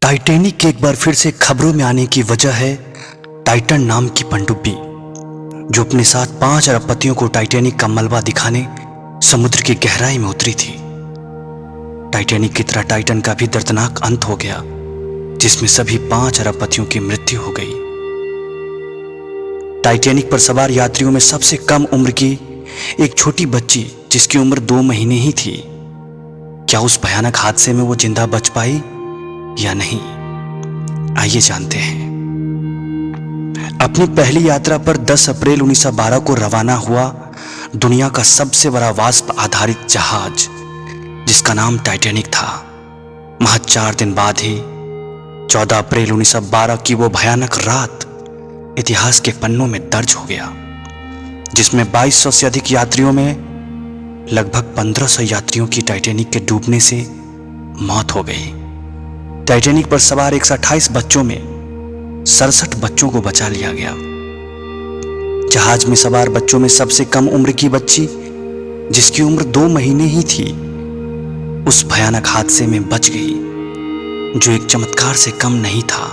Titanic के एक बार फिर से खबरों में आने की वजह है टाइटन नाम की पनडुब्बी, जो अपने साथ 5 अरबपतियों को टाइटैनिक का मलबा दिखाने समुद्र की गहराई में उतरी थी। टाइटैनिक की तरह टाइटन का भी दर्दनाक अंत हो गया, जिसमें सभी 5 अरबपतियों की मृत्यु हो गई। टाइटैनिक पर सवार यात्रियों में सबसे कम उम्र की एक छोटी बच्ची, जिसकी उम्र 2 महीने ही थी, क्या उस भयानक हादसे में वो जिंदा बच पाई या नहीं? आइए जानते हैं। अपनी पहली यात्रा पर 10 अप्रैल 1912 को रवाना हुआ दुनिया का सबसे बड़ा वाष्प आधारित जहाज, जिसका नाम टाइटैनिक था, महज 4 दिन बाद ही 14 अप्रैल 1912 की वो भयानक रात इतिहास के पन्नों में दर्ज हो गया, जिसमें 2200 से अधिक यात्रियों में लगभग 1500 यात्रियों की टाइटैनिक के डूबने से मौत हो गई। टाइटैनिक पर सवार 128 बच्चों में 67 बच्चों को बचा लिया गया। जहाज में सवार बच्चों में सबसे कम उम्र की बच्ची, जिसकी उम्र 2 महीने ही थी, उस भयानक हादसे में बच गई, जो एक चमत्कार से कम नहीं था।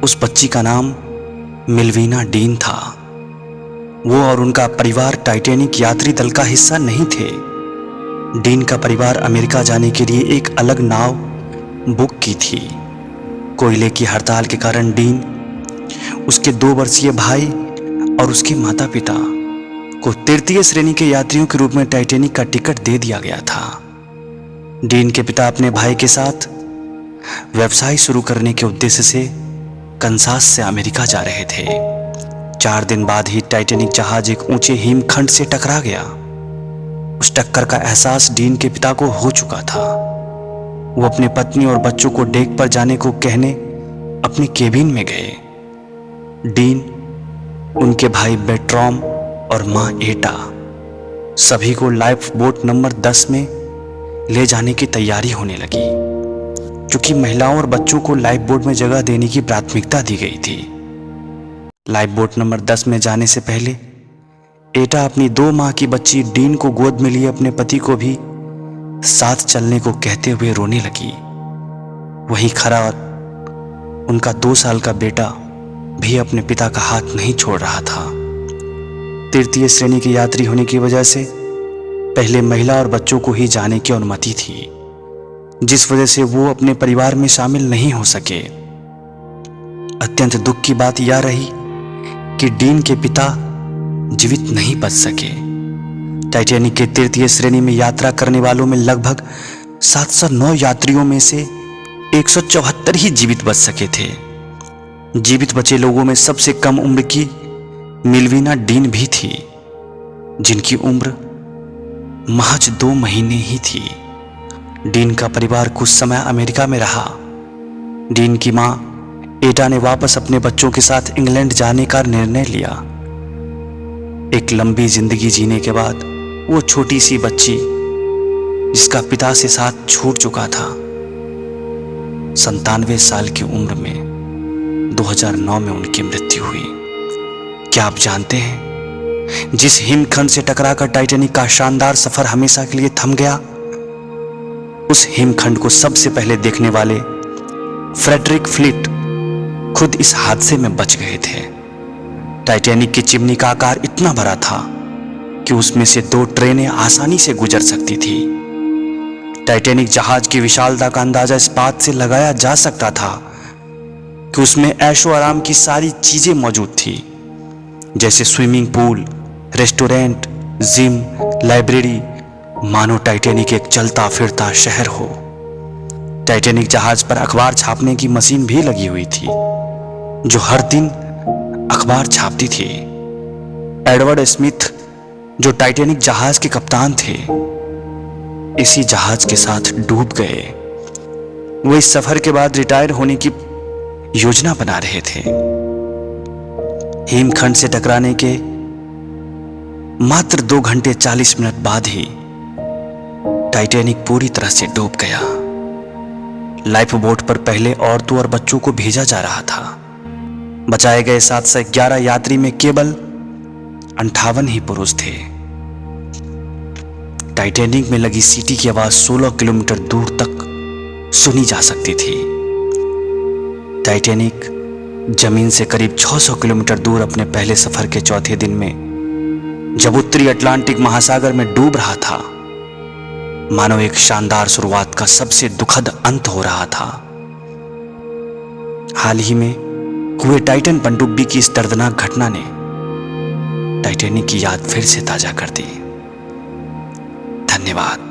उस बच्ची का नाम मिल्वीना डीन था। वो और उनका परिवार टाइटैनिक यात्री दल का हिस्सा नहीं थे। डीन का परिवार अमेरिका जाने के लिए एक अलग नाव बुक की थी। कोयले की हड़ताल के कारण डीन, उसके 2 वर्षीय भाई और उसके माता पिता को तृतीय श्रेणी के यात्रियों के रूप में टाइटैनिक का टिकट दे दिया गया था। डीन के पिता अपने भाई के साथ व्यवसाय शुरू करने के उद्देश्य से कनसास से अमेरिका जा रहे थे। 4 दिन बाद ही टाइटैनिक जहाज एक ऊंचे हिमखंड से टकरा गया। उस टक्कर का एहसास डीन के पिता को हो चुका था। वो अपने पत्नी और बच्चों को डेक पर जाने को कहने अपने केबिन में गए। डीन, उनके भाई बेट्रॉम और मां एटा सभी को लाइफ बोट नंबर 10 में ले जाने की तैयारी होने लगी, क्योंकि महिलाओं और बच्चों को लाइफ बोट में जगह देने की प्राथमिकता दी गई थी। लाइफ बोट नंबर 10 में जाने से पहले एटा अपनी 2 माह की बच्ची डीन को गोद में लिए अपने पति को भी साथ चलने को कहते हुए रोने लगी। वहीं खरा उनका 2 साल का बेटा भी अपने पिता का हाथ नहीं छोड़ रहा था। तृतीय श्रेणी के यात्री होने की वजह से पहले महिला और बच्चों को ही जाने की अनुमति थी, जिस वजह से वो अपने परिवार में शामिल नहीं हो सके। अत्यंत दुख की बात यह रही कि डीन के पिता जीवित नहीं बच सके। टाइटैनिक के तृतीय श्रेणी में यात्रा करने वालों में लगभग 709 यात्रियों में से 174 ही जीवित बच सके थे। जीवित बचे लोगों में सबसे कम उम्र की मिल्वीना डीन भी थी, जिनकी उम्र महज 2 महीने ही थी। डीन का परिवार कुछ समय अमेरिका में रहा। डीन की मां एटा ने वापस अपने बच्चों के साथ इंग्लैंड जाने का निर्णय लिया। एक लंबी जिंदगी जीने के बाद वो छोटी सी बच्ची, जिसका पिता से साथ छूट चुका था, 97 साल की उम्र में 2009 में उनकी मृत्यु हुई। क्या आप जानते हैं, जिस हिमखंड से टकराकर टाइटैनिक का शानदार सफर हमेशा के लिए थम गया, उस हिमखंड को सबसे पहले देखने वाले फ्रेडरिक फ्लिट खुद इस हादसे में बच गए थे। टाइटैनिक की चिमनी का आकार इतना बड़ा था कि उसमें से 2 ट्रेनें आसानी से गुजर सकती थी। टाइटैनिक जहाज की विशालता का अंदाजा इस बात से लगाया जा सकता था कि उसमें ऐशो आराम की सारी चीजें मौजूद थी, जैसे swimming pool, restaurant, gym, library, मानो टाइटैनिक एक चलता फिरता शहर हो। टाइटैनिक जहाज पर अखबार छापने की मशीन भी लगी हुई थी, जो हर दिन अखबार छापती थी। एडवर्ड स्मिथ, जो टाइटैनिक जहाज के कप्तान थे, इसी जहाज के साथ डूब गए। वो इस सफर के बाद रिटायर होने की योजना बना रहे थे। हिमखंड से टकराने के मात्र 2 घंटे 40 मिनट बाद ही टाइटैनिक पूरी तरह से डूब गया। लाइफ बोट पर पहले औरतों और बच्चों को भेजा जा रहा था। बचाए गए 711 यात्री में केवल 58 ही पुरुष थे। टाइटैनिक में लगी सीटी की आवाज 16 किलोमीटर दूर तक सुनी जा सकती थी। टाइटैनिक जमीन से करीब 600 किलोमीटर दूर अपने पहले सफर के चौथे दिन में जब उत्तरी अटलांटिक महासागर में डूब रहा था, मानो एक शानदार शुरुआत का सबसे दुखद अंत हो रहा था। हाल ही में हुए टाइटन पनडुब्बी की इस दर्दनाक घटना ने टाइटैनिक की याद फिर से ताजा कर दी। धन्यवाद।